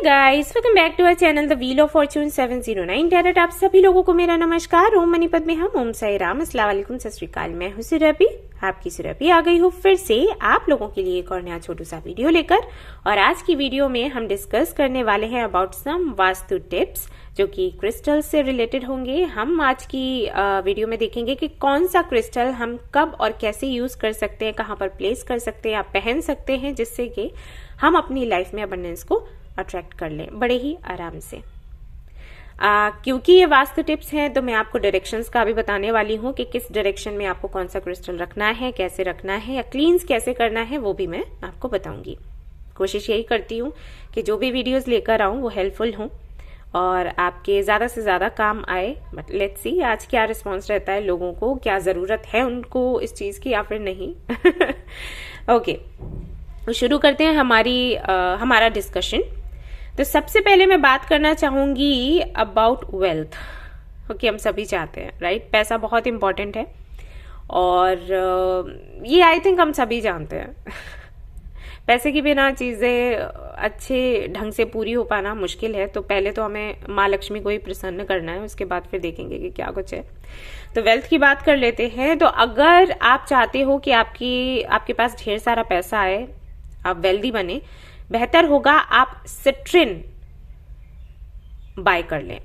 Guys, welcome back to our channel the wheel of fortune 709 tarot. आप सभी लोगों को मेरा नमस्कार। ओम मणिपत में हम ओम साई राम, अस्सलाम वालेकुम, सत श्री अकाल। मैं हूं सुरभि, आपकी सुरभि आ गई हूँ फिर से आप लोगों के लिए एक और नया छोटू सा वीडियो लेकर। और आज की वीडियो में हम डिस्कस करने वाले हैं अबाउट सम वास्तु टिप्स जो कि क्रिस्टल से रिलेटेड होंगे। हम आज की वीडियो में देखेंगे कि कौन सा क्रिस्टल हम कब और कैसे यूज कर सकते हैं, कहाँ पर प्लेस कर सकते हैं, आप पहन सकते हैं, जिससे कि हम अपनी लाइफ में अबंडेंस को अट्रैक्ट कर लें बड़े ही आराम से। क्योंकि ये वास्तु टिप्स हैं तो मैं आपको डायरेक्शंस का भी बताने वाली हूँ कि किस डायरेक्शन में आपको कौन सा क्रिस्टल रखना है, कैसे रखना है या क्लींस कैसे करना है, वो भी मैं आपको बताऊंगी। कोशिश यही करती हूँ कि जो भी वीडियोस लेकर आऊँ वो हेल्पफुल हों और आपके ज्यादा से ज्यादा काम आए। बट लेट्स सी आज क्या रिस्पॉन्स रहता है, लोगों को क्या जरूरत है उनको इस चीज की या फिर नहीं। ओके, तो शुरू करते हैं हमारा डिस्कशन। तो सबसे पहले मैं बात करना चाहूंगी अबाउट वेल्थ। ओके, हम सभी चाहते हैं, राइट? पैसा बहुत इंपॉर्टेंट है और ये आई थिंक हम सभी जानते हैं। पैसे के बिना चीजें अच्छे ढंग से पूरी हो पाना मुश्किल है। तो पहले तो हमें माँ लक्ष्मी को ही प्रसन्न करना है, उसके बाद फिर देखेंगे कि क्या कुछ है। तो वेल्थ की बात कर लेते हैं। तो अगर आप चाहते हो कि आपके पास ढेर सारा पैसा आए, आप वेल्दी बने, बेहतर होगा आप सिट्रिन बाय कर लें।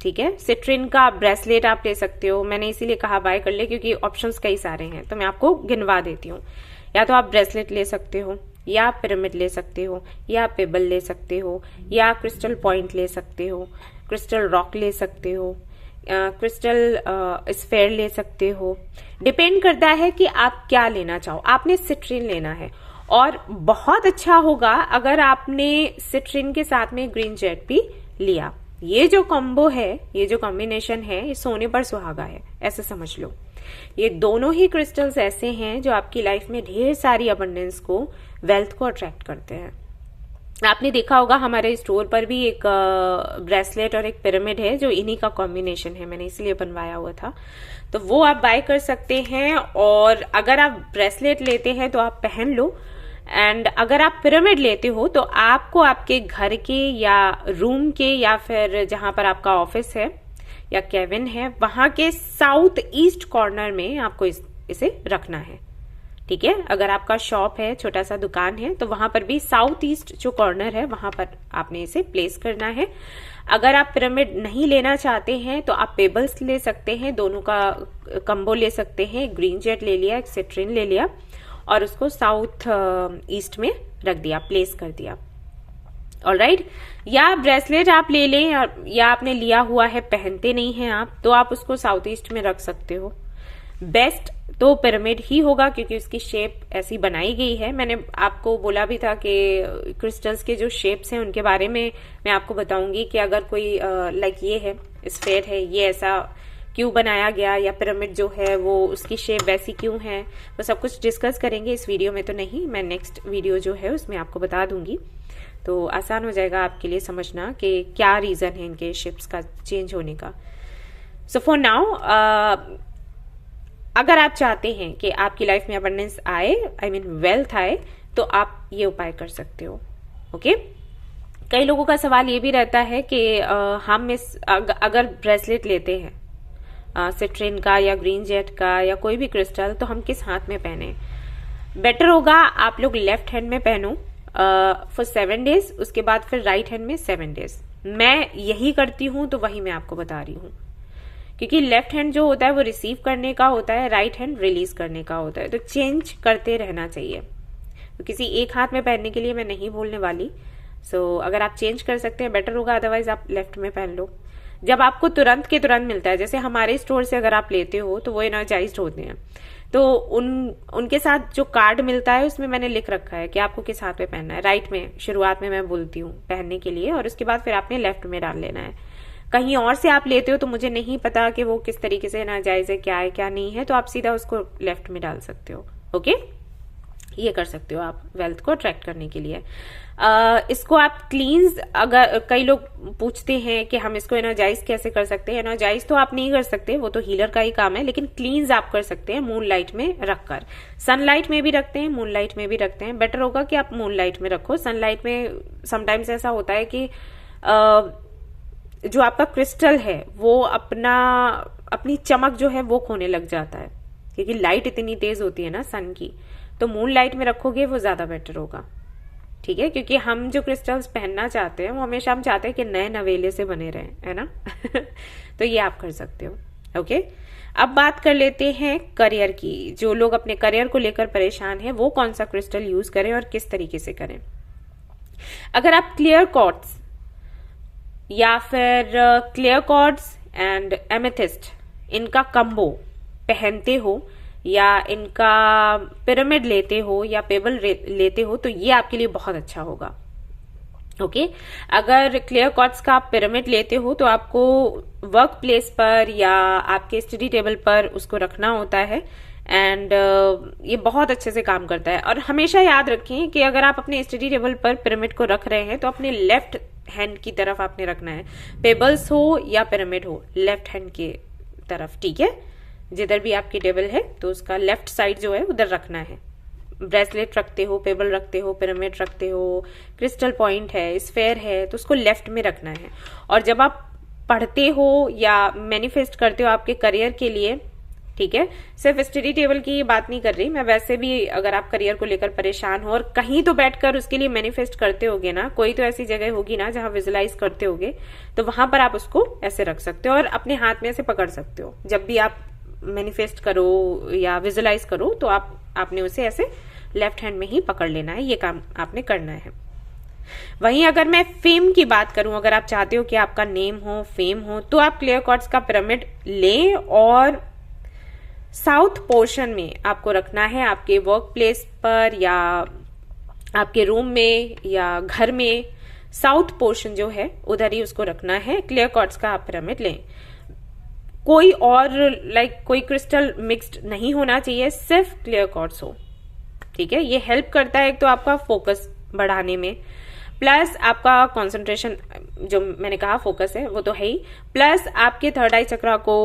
ठीक है, सिट्रिन का ब्रेसलेट आप ले सकते हो। मैंने इसीलिए कहा बाय कर ले क्योंकि ऑप्शंस कई सारे हैं, तो मैं आपको गिनवा देती हूँ। या तो आप ब्रेसलेट ले सकते हो, या पिरामिड ले सकते हो, या पेबल ले सकते हो, या क्रिस्टल पॉइंट ले सकते हो, क्रिस्टल रॉक ले सकते हो, क्रिस्टल स्फेयर ले सकते हो। डिपेंड करता है कि आप क्या लेना चाहो। आपने सिट्रिन लेना है और बहुत अच्छा होगा अगर आपने सिट्रिन के साथ में ग्रीन जेट भी लिया। ये जो कॉम्बो है, ये जो कॉम्बिनेशन है, ये सोने पर सुहागा है, ऐसे समझ लो। ये दोनों ही क्रिस्टल्स ऐसे हैं जो आपकी लाइफ में ढेर सारी अबंडेंस को, वेल्थ को अट्रैक्ट करते हैं। आपने देखा होगा हमारे स्टोर पर भी एक ब्रेसलेट और एक पिरामिड है जो इन्हीं का कॉम्बिनेशन है, मैंने इसलिए बनवाया हुआ था। तो वो आप बाय कर सकते हैं। और अगर आप ब्रेसलेट लेते हैं तो आप पहन लो, एंड अगर आप पिरामिड लेते हो तो आपको आपके घर के या रूम के या फिर जहां पर आपका ऑफिस है या केबिन है, वहां के साउथ ईस्ट कॉर्नर में आपको इसे रखना है। ठीक है, अगर आपका शॉप है, छोटा सा दुकान है, तो वहां पर भी साउथ ईस्ट जो कॉर्नर है वहां पर आपने इसे प्लेस करना है। अगर आप पिरामिड नहीं लेना चाहते हैं तो आप पेबल्स ले सकते हैं, दोनों का कंबो ले सकते हैं। ग्रीन जेट ले लिया, एक सिट्रिन ले लिया और उसको साउथ ईस्ट में रख दिया, प्लेस कर दिया। ऑलराइट, या ब्रेसलेट आप ले लें, या आपने लिया हुआ है, पहनते नहीं हैं आप, तो आप उसको साउथ ईस्ट में रख सकते हो। बेस्ट तो पिरामिड ही होगा क्योंकि उसकी शेप ऐसी बनाई गई है। मैंने आपको बोला भी था कि क्रिस्टल्स के जो शेप्स हैं उनके बारे में मैं आपको बताऊंगी कि अगर कोई लाइक ये है, स्फेयर है, ये ऐसा क्यों बनाया गया, या पिरामिड जो है वो उसकी शेप वैसी क्यों है, वो सब कुछ डिस्कस करेंगे। इस वीडियो में तो नहीं, मैं नेक्स्ट वीडियो जो है उसमें आपको बता दूंगी, तो आसान हो जाएगा आपके लिए समझना कि क्या रीजन है इनके शेप्स का चेंज होने का। सो फॉर नाउ अगर आप चाहते हैं कि आपकी लाइफ में अबंडेंस आए, आई मीन वेल्थ आए, तो आप ये उपाय कर सकते हो। ओके, कई लोगों का सवाल ये भी रहता है कि हम अगर ब्रेसलेट लेते हैं सिट्रिन का या ग्रीन जेट का या कोई भी क्रिस्टल, तो हम किस हाथ में पहने? बेटर होगा आप लोग लेफ्ट हैंड में पहनो फॉर 7 डेज, उसके बाद फिर राइट हैंड में 7 डेज। मैं यही करती हूँ तो वही मैं आपको बता रही हूँ, क्योंकि लेफ्ट हैंड जो होता है वो रिसीव करने का होता है, राइट हैंड रिलीज करने का होता है। तो चेंज करते रहना चाहिए। तो किसी एक हाथ में पहनने के लिए मैं नहीं बोलने वाली। सो अगर आप चेंज कर सकते हैं बेटर होगा, अदरवाइज आप लेफ्ट में पहन लो। जब आपको तुरंत के तुरंत मिलता है, जैसे हमारे स्टोर से अगर आप लेते हो तो वो एनर्जाइज्ड होते हैं, तो उनके साथ जो कार्ड मिलता है उसमें मैंने लिख रखा है कि आपको किस हाथ में पहनना है। राइट में शुरुआत में मैं बोलती हूँ पहनने के लिए, और उसके बाद फिर आपने लेफ्ट में डाल लेना है। कहीं और से आप लेते हो तो मुझे नहीं पता कि वो किस तरीके से नाजायज है, क्या है क्या नहीं है, तो आप सीधा उसको लेफ्ट में डाल सकते हो। ओके, ये कर सकते हो आप वेल्थ को अट्रैक्ट करने के लिए। इसको आप क्लींस, अगर कई लोग पूछते हैं कि हम इसको एनर्जाइज कैसे कर सकते हैं, एनर्जाइज तो आप नहीं कर सकते, वो तो हीलर का ही काम है, लेकिन क्लींस आप कर सकते हैं मूनलाइट में रखकर। सनलाइट में भी रखते हैं, मूनलाइट में भी रखते हैं। बेटर होगा कि आप मूनलाइट में रखो। सनलाइट में समटाइम्स ऐसा होता है कि जो आपका क्रिस्टल है वो अपनी चमक जो है वो खोने लग जाता है, क्योंकि लाइट इतनी तेज होती है ना सन की। तो मून लाइट में रखोगे वो ज्यादा बेटर होगा, ठीक है, क्योंकि हम जो क्रिस्टल्स पहनना चाहते हैं वो हमेशा हम चाहते हैं कि नए नवेले से बने रहें, है ना। तो ये आप कर सकते हो। ओके, अब बात कर लेते हैं करियर की। जो लोग अपने करियर को लेकर परेशान हैं वो कौन सा क्रिस्टल यूज करें और किस तरीके से करें। अगर आप क्लियर क्वार्ट्ज या फिर क्लियर क्वार्ट्ज एंड एमेथिस्ट इनका कंबो पहनते हो, या इनका पिरामिड लेते हो, या पेबल लेते हो, तो ये आपके लिए बहुत अच्छा होगा। ओके, अगर क्लियर क्वार्ट्ज का आप पिरामिड लेते हो तो आपको वर्क प्लेस पर या आपके स्टडी टेबल पर उसको रखना होता है, एंड ये बहुत अच्छे से काम करता है। और हमेशा याद रखें कि अगर आप अपने स्टडी टेबल पर पिरामिड को रख रहे हैं तो अपने लेफ्ट हैंड की तरफ आपने रखना है। पेबल्स हो या पिरामिड हो, लेफ्ट हैंड की तरफ, ठीक है। जिधर भी आपकी टेबल है तो उसका लेफ्ट साइड जो है उधर रखना है। ब्रेसलेट रखते हो, पेबल रखते हो, पिरामिड रखते हो, क्रिस्टल पॉइंट है, स्फेयर है, तो उसको लेफ्ट में रखना है। और जब आप पढ़ते हो या मैनिफेस्ट करते हो आपके करियर के लिए, ठीक है, सिर्फ स्टडी टेबल की बात नहीं कर रही मैं, वैसे भी अगर आप करियर को लेकर परेशान हो और कहीं तो बैठकर उसके लिए मैनिफेस्ट करते होगे ना, कोई तो ऐसी जगह होगी ना जहां विजुलाइज करते होगे, तो वहां पर आप उसको ऐसे रख सकते हो और अपने हाथ में ऐसे पकड़ सकते हो। जब भी आप मैनिफेस्ट करो या विजुलाइज करो तो आपने उसे ऐसे लेफ्ट हैंड में ही पकड़ लेना है, ये काम आपने करना है। वहीं अगर मैं फेम की बात करूं, अगर आप चाहते हो कि आपका नेम हो, फेम हो, तो आप क्लियर क्वार्ट्ज का पिरामिड लें और साउथ पोर्शन में आपको रखना है। आपके वर्क प्लेस पर या आपके रूम में या घर में साउथ पोर्शन जो है उधर ही उसको रखना है। क्लियर क्वार्ट्ज का आप पिरामिड लें। कोई और कोई क्रिस्टल मिक्स्ड नहीं होना चाहिए, सिर्फ क्लियर क्वार्ट्ज हो, ठीक है। ये हेल्प करता है एक तो आपका फोकस बढ़ाने में, प्लस आपका कंसंट्रेशन, जो मैंने कहा फोकस है वो तो है ही, प्लस आपके थर्ड आई चक्रा को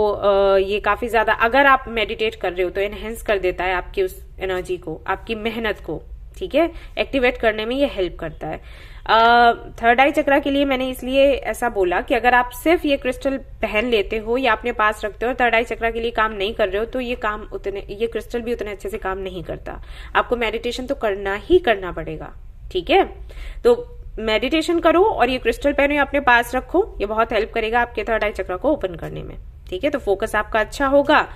ये काफी ज्यादा, अगर आप मेडिटेट कर रहे हो तो एनहेंस कर देता है आपकी उस एनर्जी को, आपकी मेहनत को, ठीक है, एक्टिवेट करने में ये हेल्प करता है। थर्ड आई चक्रा के लिए मैंने इसलिए ऐसा बोला कि अगर आप सिर्फ ये क्रिस्टल पहन लेते हो या अपने पास रखते हो और थर्ड आई चक्रा के लिए काम नहीं कर रहे हो, तो ये क्रिस्टल भी उतने अच्छे से काम नहीं करता। आपको मेडिटेशन तो करना ही करना पड़ेगा, ठीक है। तो मेडिटेशन करो और ये क्रिस्टल पहनो या अपने पास रखो, ये बहुत हेल्प करेगा आपके थर्ड आई चक्रा को ओपन करने में, ठीक है। तो फोकस आपका अच्छा होगा,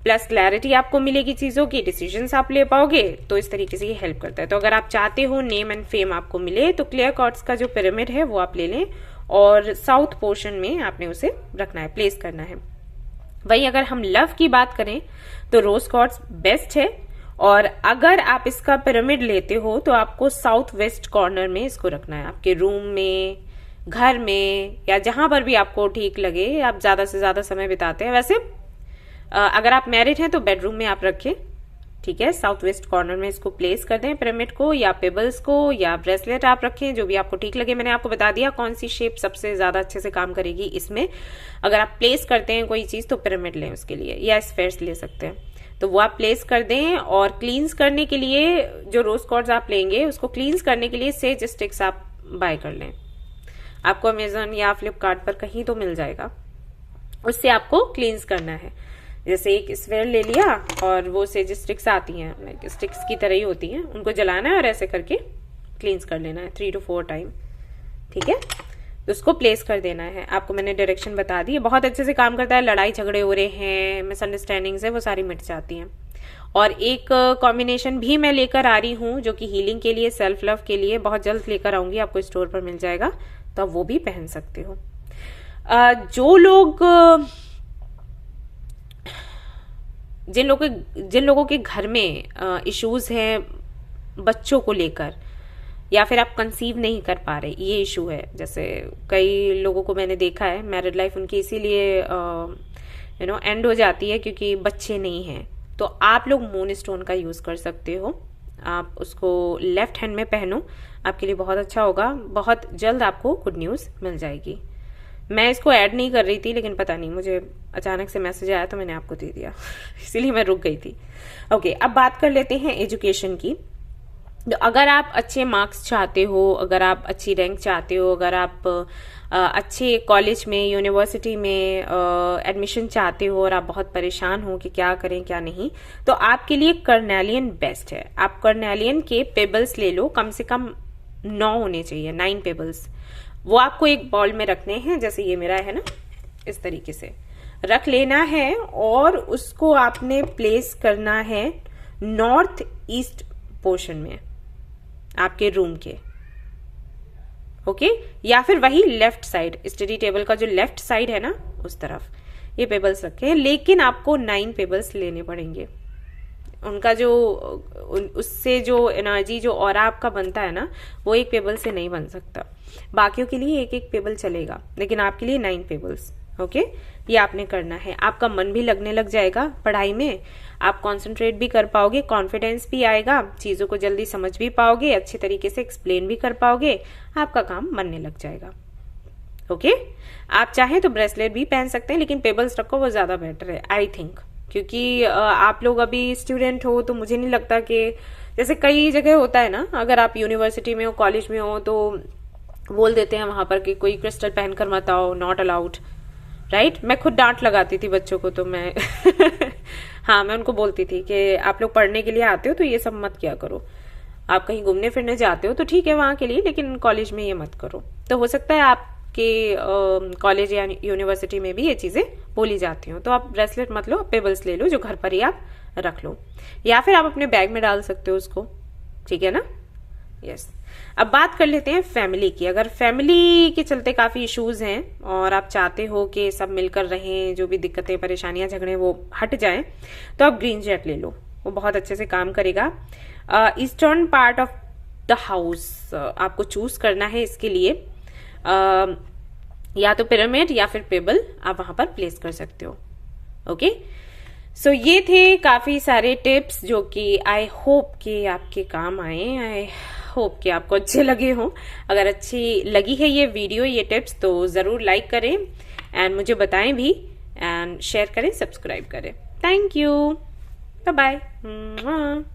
प्लस क्लैरिटी आपको मिलेगी चीजों की, डिसीजंस आप ले पाओगे, तो इस तरीके से ये हेल्प करता है। तो अगर आप चाहते हो नेम एंड फेम आपको मिले तो क्लियर क्वार्ट्ज का जो पिरामिड है वो आप ले लें और साउथ पोर्शन में आपने उसे रखना है, प्लेस करना है। वही अगर हम लव की बात करें तो रोज क्वार्ट्ज बेस्ट है, और अगर आप इसका पिरामिड लेते हो तो आपको साउथ वेस्ट कॉर्नर में इसको रखना है, आपके रूम में, घर में, या जहां पर भी आपको ठीक लगे, आप ज्यादा से ज्यादा समय बिताते हैं। वैसे अगर आप मैरिड हैं तो बेडरूम में आप रखें, ठीक है, साउथ वेस्ट कॉर्नर में इसको प्लेस कर दें पिरामिड को या पेबल्स को या ब्रेसलेट आप रखें, जो भी आपको ठीक लगे। मैंने आपको बता दिया कौन सी शेप सबसे ज्यादा अच्छे से काम करेगी इसमें। अगर आप प्लेस करते हैं कोई चीज तो पिरामिड लें उसके लिए, या स्फेयर्स ले सकते हैं, तो वो आप प्लेस कर दें। और क्लींस करने के लिए जो रोज क्वार्ट्ज आप लेंगे उसको क्लींस करने के लिए सेज स्टिक्स आप बाय कर लें, आपको अमेजन या फ्लिपकार्ट पर कहीं तो मिल जाएगा, उससे आपको क्लींस करना है। जैसे एक स्फेयर ले लिया और वो सेज स्टिक्स आती हैं, स्टिक्स की तरह ही होती हैं, उनको जलाना है और ऐसे करके क्लींस कर लेना है 3 to 4 टाइम, ठीक है। तो उसको प्लेस कर देना है। आपको मैंने डायरेक्शन बता दी, बहुत अच्छे से काम करता है। लड़ाई झगड़े हो रहे हैं, मिसअंडरस्टैंडिंग्स है, वो सारी मिट जाती हैं। और एक कॉम्बिनेशन भी मैं लेकर आ रही हूँ जो कि हीलिंग के लिए, सेल्फ लव के लिए, बहुत जल्द लेकर आऊंगी, आपको स्टोर पर मिल जाएगा, तो आप वो भी पहन सकते हो। जिन लोगों के घर में इश्यूज हैं बच्चों को लेकर, या फिर आप कंसीव नहीं कर पा रहे, ये इशू है। जैसे कई लोगों को मैंने देखा है मैरिड लाइफ उनकी इसीलिए एंड हो जाती है क्योंकि बच्चे नहीं हैं। तो आप लोग मून स्टोन का यूज कर सकते हो आप उसको लेफ्ट हैंड में पहनो, आपके लिए बहुत अच्छा होगा। बहुत जल्द आपको गुड न्यूज़ मिल जाएगी। मैं इसको ऐड नहीं कर रही थी, लेकिन पता नहीं मुझे अचानक से मैसेज आया तो मैंने आपको दे दिया इसीलिए मैं रुक गई थी। ओके, अब बात कर लेते हैं एजुकेशन की। तो अगर आप अच्छे मार्क्स चाहते हो, अगर आप अच्छी रैंक चाहते हो, अगर आप अच्छे कॉलेज में, यूनिवर्सिटी में एडमिशन चाहते हो और आप बहुत परेशान हो कि क्या करें क्या नहीं, तो आपके लिए कर्नेलियन बेस्ट है। आप कर्नेलियन के पेबल्स ले लो, कम से कम 9 होने चाहिए, 9 पेबल्स। वो आपको एक बॉल में रखने हैं, जैसे ये मेरा है ना, इस तरीके से रख लेना है और उसको आपने प्लेस करना है नॉर्थ ईस्ट पोर्शन में आपके रूम के। ओके, या फिर वही लेफ्ट साइड, स्टडी टेबल का जो लेफ्ट साइड है ना, उस तरफ ये पेबल्स रखे हैं। लेकिन आपको 9 पेबल्स लेने पड़ेंगे। उनका जो उससे जो एनर्जी जो ऑरा आपका बनता है ना, वो एक पेबल से नहीं बन सकता। बाकियों के लिए एक एक पेबल चलेगा, लेकिन आपके लिए 9 पेबल्स। ओके, ये आपने करना है। आपका मन भी लगने लग जाएगा पढ़ाई में, आप कंसंट्रेट भी कर पाओगे, कॉन्फिडेंस भी आएगा, चीजों को जल्दी समझ भी पाओगे, अच्छे तरीके से एक्सप्लेन भी कर पाओगे, आपका काम बनने लग जाएगा। ओके, आप चाहें तो ब्रेसलेट भी पहन सकते हैं, लेकिन पेबल्स रखो, वो ज्यादा बेटर है आई थिंक। क्योंकि आप लोग अभी स्टूडेंट हो, तो मुझे नहीं लगता कि जैसे कई जगह होता है ना, अगर आप यूनिवर्सिटी में हो, कॉलेज में हो, तो बोल देते हैं वहां पर कि कोई क्रिस्टल पहनकर मत आओ, नॉट अलाउड, राइट। मैं खुद डांट लगाती थी बच्चों को, तो मैं हाँ, मैं उनको बोलती थी कि आप लोग पढ़ने के लिए आते हो तो ये सब मत किया करो। आप कहीं घूमने फिरने जाते हो तो ठीक है वहां के लिए, लेकिन कॉलेज में ये मत करो। तो हो सकता है आपके कॉलेज या यूनिवर्सिटी में भी ये चीजें बोली जाती हो, तो आप ब्रेसलेट मत लो, पेबल्स ले लो जो घर पर ही आप रख लो, या फिर आप अपने बैग में डाल सकते हो उसको, ठीक है ना। यस, अब बात कर लेते हैं फैमिली की। अगर फैमिली के चलते काफी इश्यूज हैं और आप चाहते हो कि सब मिलकर रहें, जो भी दिक्कतें, परेशानियां, झगड़े वो हट जाएं, तो आप ग्रीन जेट ले लो, वो बहुत अच्छे से काम करेगा। Eastern part of the house आपको चूज करना है इसके लिए। या तो पिरामिड या फिर पेबल आप वहां पर प्लेस कर सकते हो। ओके, सो ये थे काफी सारे टिप्स जो कि आई होप कि आपके काम आए, आई होप कि आपको अच्छे लगे हों। अगर अच्छी लगी है ये वीडियो, ये टिप्स, तो जरूर लाइक करें एंड मुझे बताएं भी, एंड शेयर करें, सब्सक्राइब करें। Thank you, bye bye.